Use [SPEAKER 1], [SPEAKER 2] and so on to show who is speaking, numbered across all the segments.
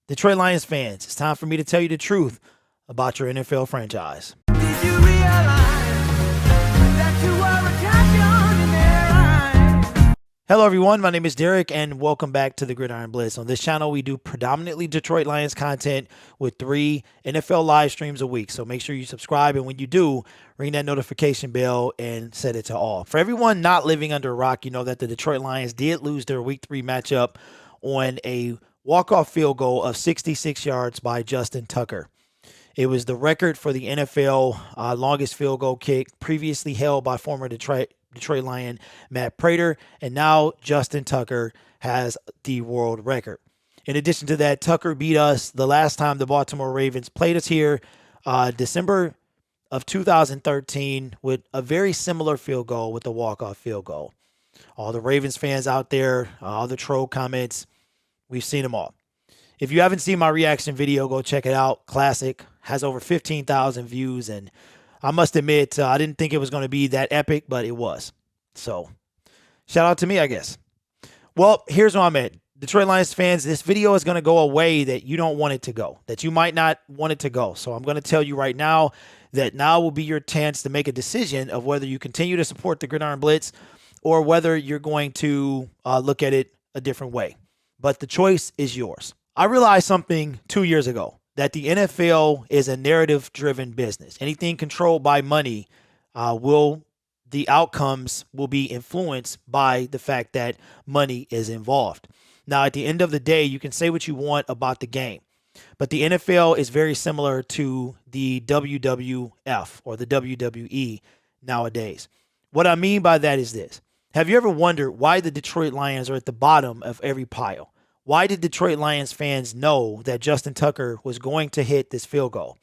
[SPEAKER 1] Detroit Lions fans, it's time for me to tell you the truth about your NFL franchise.
[SPEAKER 2] Did you realize that you were a champion in their eyes?
[SPEAKER 1] Hello everyone, my name is Derek and welcome back to the Gridiron Blitz. On this channel, we do predominantly Detroit Lions content with 3 NFL live streams a week. So make sure you subscribe, and when you do, ring that notification bell and set it to all. For everyone not living under a rock, you know that the Detroit Lions did lose their Week 3 matchup on a walk-off field goal of 66 yards by Justin Tucker. It was the record for the NFL longest field goal kick, previously held by former Detroit Lion Matt Prater, and now Justin Tucker has the world record. In addition to that, Tucker beat us the last time the Baltimore Ravens played us here, December of 2013, with a very similar field goal with the walk-off field goal. All the Ravens fans out there, all the troll comments, we've seen them all. If you haven't seen my reaction video, go check it out. Classic. Has over 15,000 views. And I must admit, I didn't think it was going to be that epic, but it was. So, shout out to me, I guess. Well, here's where I'm at. Detroit Lions fans, this video is going to go a way that you don't want it to go, that you might not want it to go. So I'm going to tell you right now that now will be your chance to make a decision of whether you continue to support the Gridiron Blitz or whether you're going to look at it a different way. But the choice is yours. I realized something 2 years ago, that the NFL is a narrative-driven business. Anything controlled by money, the outcomes will be influenced by the fact that money is involved. Now, at the end of the day, you can say what you want about the game, but the NFL is very similar to the WWF or the WWE nowadays. What I mean by that is this. Have you ever wondered why the Detroit Lions are at the bottom of every pile? Why did Detroit Lions fans know that Justin Tucker was going to hit this field goal?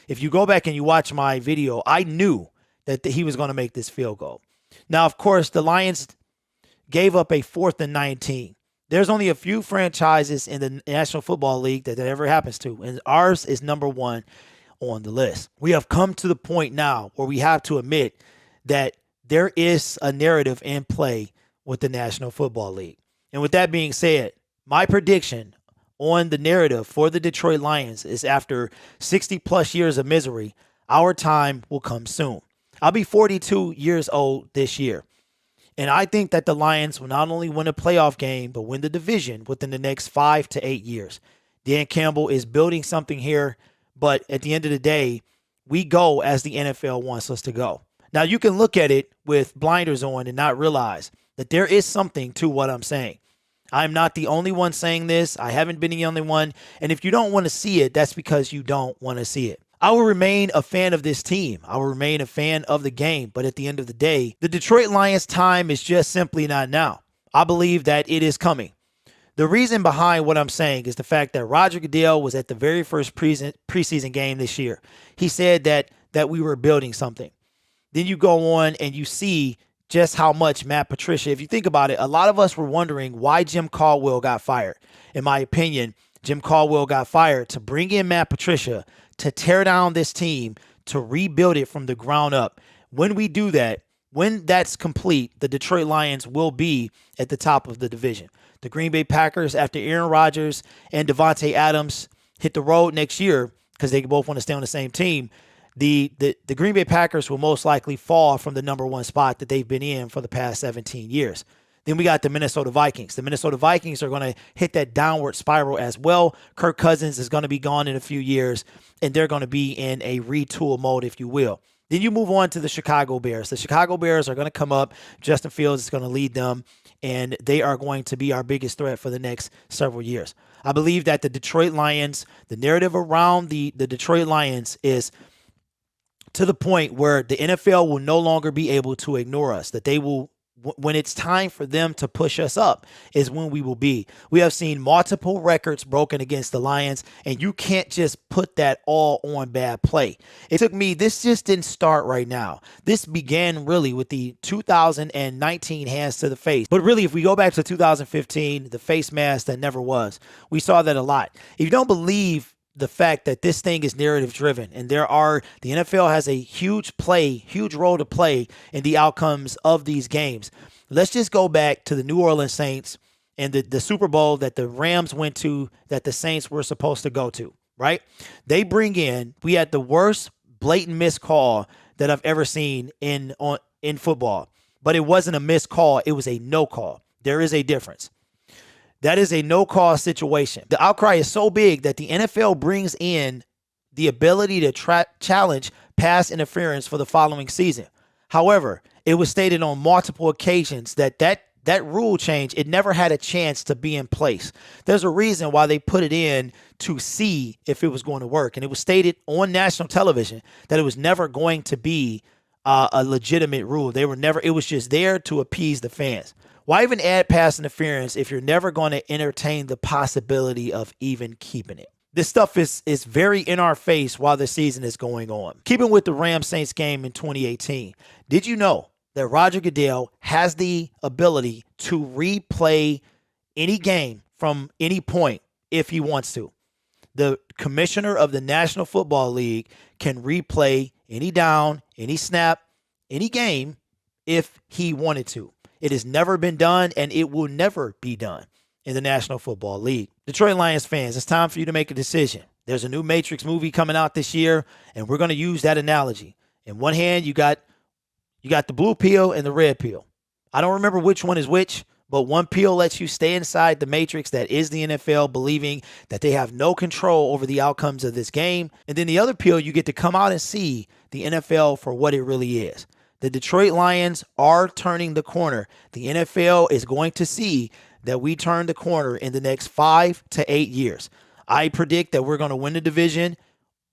[SPEAKER 1] If you go back and you watch my video, I knew that he was going to make this field goal. Now, of course, the Lions gave up a 4th and 19. There's only a few franchises in the National Football League that ever happens to, and ours is number 1 on the list. We have come to the point now where we have to admit that there is a narrative in play with the National Football League. And with that being said, my prediction on the narrative for the Detroit Lions is after 60 plus years of misery, our time will come soon. I'll be 42 years old this year. And I think that the Lions will not only win a playoff game, but win the division within the next 5 to 8 years. Dan Campbell is building something here, but at the end of the day, we go as the NFL wants us to go. Now, you can look at it with blinders on and not realize that there is something to what I'm saying. I'm not the only one saying this. I haven't been the only one. And if you don't want to see it, that's because you don't want to see it. I will remain a fan of this team. I will remain a fan of the game. But at the end of the day, the Detroit Lions' time is just simply not now. I believe that it is coming. The reason behind what I'm saying is the fact that Roger Goodell was at the very first preseason game this year. He said that we were building something. Then you go on and you see just how much Matt Patricia, if you think about it, a lot of us were wondering why Jim Caldwell got fired. In my opinion, Jim Caldwell got fired to bring in Matt Patricia to tear down this team, to rebuild it from the ground up. When we do that, when that's complete, the Detroit Lions will be at the top of the division. The Green Bay Packers, after Aaron Rodgers and Devontae Adams hit the road next year, because they both want to stay on the same team, the Green Bay Packers will most likely fall from the number 1 spot that they've been in for the past 17 years. Then we got the Minnesota Vikings. The Minnesota Vikings are going to hit that downward spiral as well. Kirk Cousins is going to be gone in a few years, and they're going to be in a retool mode, if you will. Then you move on to the Chicago Bears. The Chicago Bears are going to come up. Justin Fields is going to lead them, and they are going to be our biggest threat for the next several years. I believe that the Detroit Lions, the narrative around the Detroit Lions is to the point where the NFL will no longer be able to ignore us, that they will, when it's time for them to push us up, is when we will be. We have seen multiple records broken against the Lions, and you can't just put that all on bad play. It took me, this just didn't start right now. This began really with the 2019 hands to the face. But really, if we go back to 2015, the face mask that never was, we saw that a lot. If you don't believe the fact that this thing is narrative driven, and the NFL has a huge role to play in the outcomes of these games. Let's just go back to the New Orleans Saints in the Super Bowl that the Rams went to that the Saints were supposed to go to, right? They bring in, we had the worst blatant missed call that I've ever seen in football. But it wasn't a missed call, it was a no call. There is a difference. That is a no call situation. The outcry is so big that the NFL brings in the ability to challenge pass interference for the following season. However, it was stated on multiple occasions that rule change, it never had a chance to be in place. There's a reason why they put it in to see if it was going to work. And it was stated on national television that it was never going to be a legitimate rule. It was just there to appease the fans. Why even add pass interference if you're never going to entertain the possibility of even keeping it? This stuff is very in our face while the season is going on. Keeping with the Rams-Saints game in 2018, did you know that Roger Goodell has the ability to replay any game from any point if he wants to? The commissioner of the National Football League can replay any down, any snap, any game if he wanted to. It has never been done, and it will never be done in the National Football League. Detroit Lions fans, it's time for you to make a decision. There's a new Matrix movie coming out this year, and we're going to use that analogy. In one hand, you got the blue pill and the red pill. I don't remember which one is which, but one pill lets you stay inside the matrix that is the NFL, believing that they have no control over the outcomes of this game. And then the other pill, you get to come out and see the NFL for what it really is. The Detroit Lions are turning the corner. The NFL is going to see that we turn the corner in the next 5 to 8 years. I predict that we're going to win the division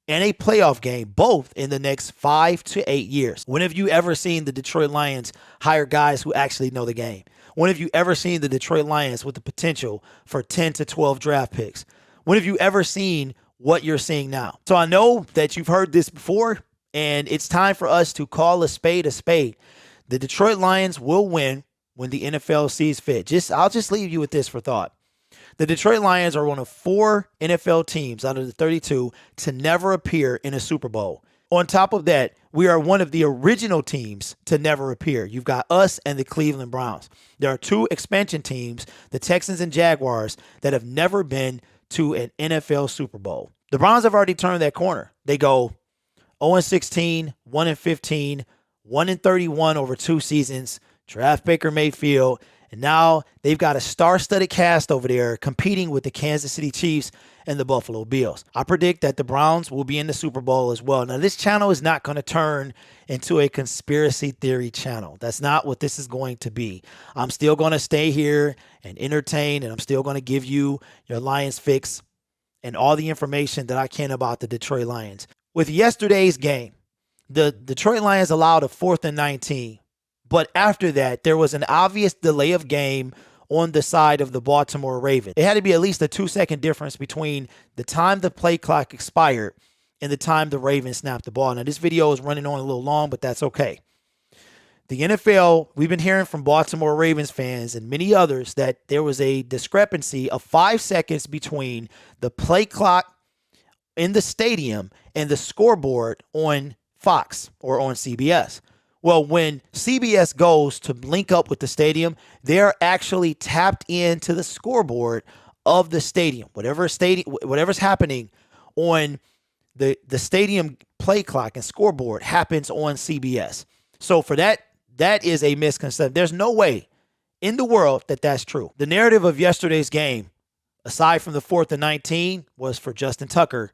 [SPEAKER 1] and a playoff game, both in the next 5 to 8 years. When have you ever seen the Detroit Lions hire guys who actually know the game? When have you ever seen the Detroit Lions with the potential for 10 to 12 draft picks? When have you ever seen what you're seeing now? So I know that you've heard this before, and it's time for us to call a spade a spade. The Detroit Lions will win when the NFL sees fit. I'll just leave you with this for thought. The Detroit Lions are one of 4 NFL teams out of the 32 to never appear in a Super Bowl. On top of that, we are one of the original teams to never appear. You've got us and the Cleveland Browns. There are 2 expansion teams, the Texans and Jaguars, that have never been to an NFL Super Bowl. The Browns have already turned that corner. They go 0-16, 1-15, 1-31 over 2 seasons, draft Baker Mayfield, and now they've got a star-studded cast over there competing with the Kansas City Chiefs and the Buffalo Bills. I predict that the Browns will be in the Super Bowl as well. Now, this channel is not going to turn into a conspiracy theory channel. That's not what this is going to be. I'm still going to stay here and entertain, and I'm still going to give you your Lions fix and all the information that I can about the Detroit Lions. With yesterday's game, the Detroit Lions allowed a 4th and 19. But after that, there was an obvious delay of game on the side of the Baltimore Ravens. It had to be at least a 2-second difference between the time the play clock expired and the time the Ravens snapped the ball. Now, this video is running on a little long, but that's okay. The NFL, we've been hearing from Baltimore Ravens fans and many others that there was a discrepancy of 5 seconds between the play clock in the stadium and the scoreboard on Fox or on CBS. Well, when CBS goes to link up with the stadium, they're actually tapped into the scoreboard of the stadium. Whatever's happening on the stadium play clock and scoreboard happens on CBS. So for that is a misconception. There's no way in the world that that's true. The narrative of yesterday's game, aside from the 4th and 19, was for Justin Tucker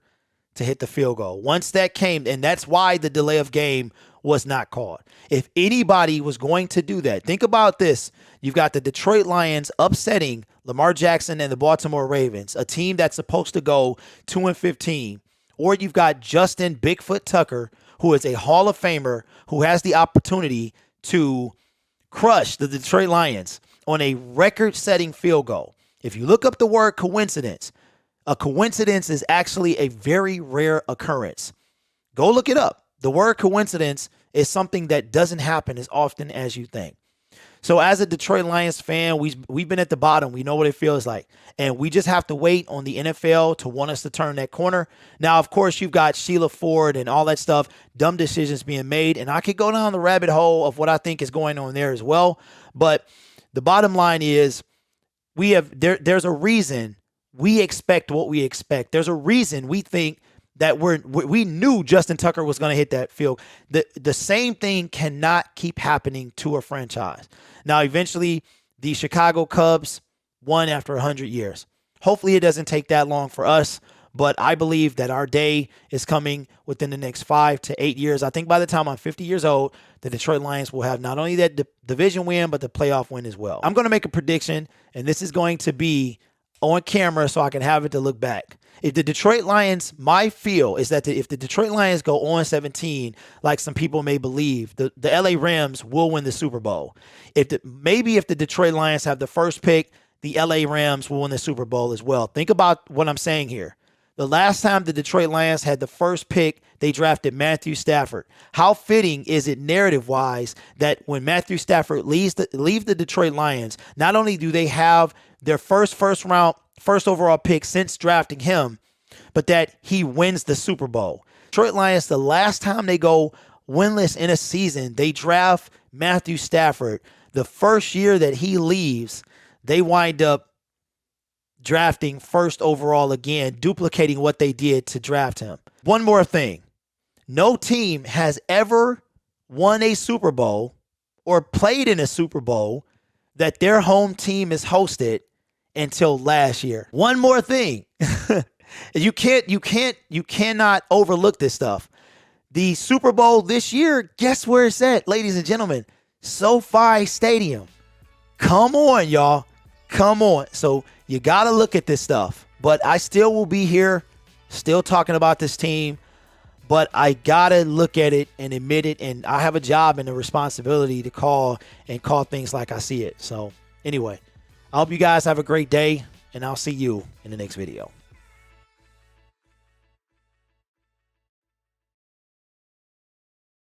[SPEAKER 1] to hit the field goal. Once that came, and that's why the delay of game was not called. If anybody was going to do that, think about this. You've got the Detroit Lions upsetting Lamar Jackson and the Baltimore Ravens, a team that's supposed to go 2-15. Or you've got Justin Bigfoot Tucker, who is a Hall of Famer, who has the opportunity to crush the Detroit Lions on a record-setting field goal. If you look up the word coincidence, a coincidence is actually a very rare occurrence. Go look it up. The word coincidence is something that doesn't happen as often as you think. So as a Detroit Lions fan, we've been at the bottom. We know what it feels like. And we just have to wait on the NFL to want us to turn that corner. Now, of course, you've got Sheila Ford and all that stuff, dumb decisions being made. And I could go down the rabbit hole of what I think is going on there as well. But the bottom line is there's a reason we expect what we expect. There's a reason we think that we knew Justin Tucker was going to hit that field. The same thing cannot keep happening to a franchise. Now, eventually, the Chicago Cubs won after 100 years. Hopefully, it doesn't take that long for us, but I believe that our day is coming within the next 5 to 8 years. I think by the time I'm 50 years old, the Detroit Lions will have not only that division win, but the playoff win as well. I'm going to make a prediction, and this is going to be on camera so I can have it to look back. If the Detroit Lions, my feel is that if the Detroit Lions go 0-17, like some people may believe, the LA Rams will win the Super Bowl. Maybe if the Detroit Lions have the first pick, the LA Rams will win the Super Bowl as well. Think about what I'm saying here. The last time the Detroit Lions had the first pick, they drafted Matthew Stafford. How fitting is it narrative-wise that when Matthew Stafford leaves the Detroit Lions, not only do they have their first overall pick since drafting him, but that he wins the Super Bowl. Detroit Lions, the last time they go winless in a season, they draft Matthew Stafford. The first year that he leaves, they wind up drafting first overall again, duplicating what they did to draft him. One more thing. No team has ever won a Super Bowl or played in a Super Bowl that their home team is hosted until last year. One more thing. You cannot overlook this stuff. The Super Bowl this year, guess where it's at, ladies and gentlemen? SoFi Stadium. Come on, y'all. Come on. So you got to look at this stuff. But I still will be here, still talking about this team. But I got to look at it and admit it. And I have a job and a responsibility to call things like I see it. So anyway, I hope you guys have a great day. And I'll see you in the next video.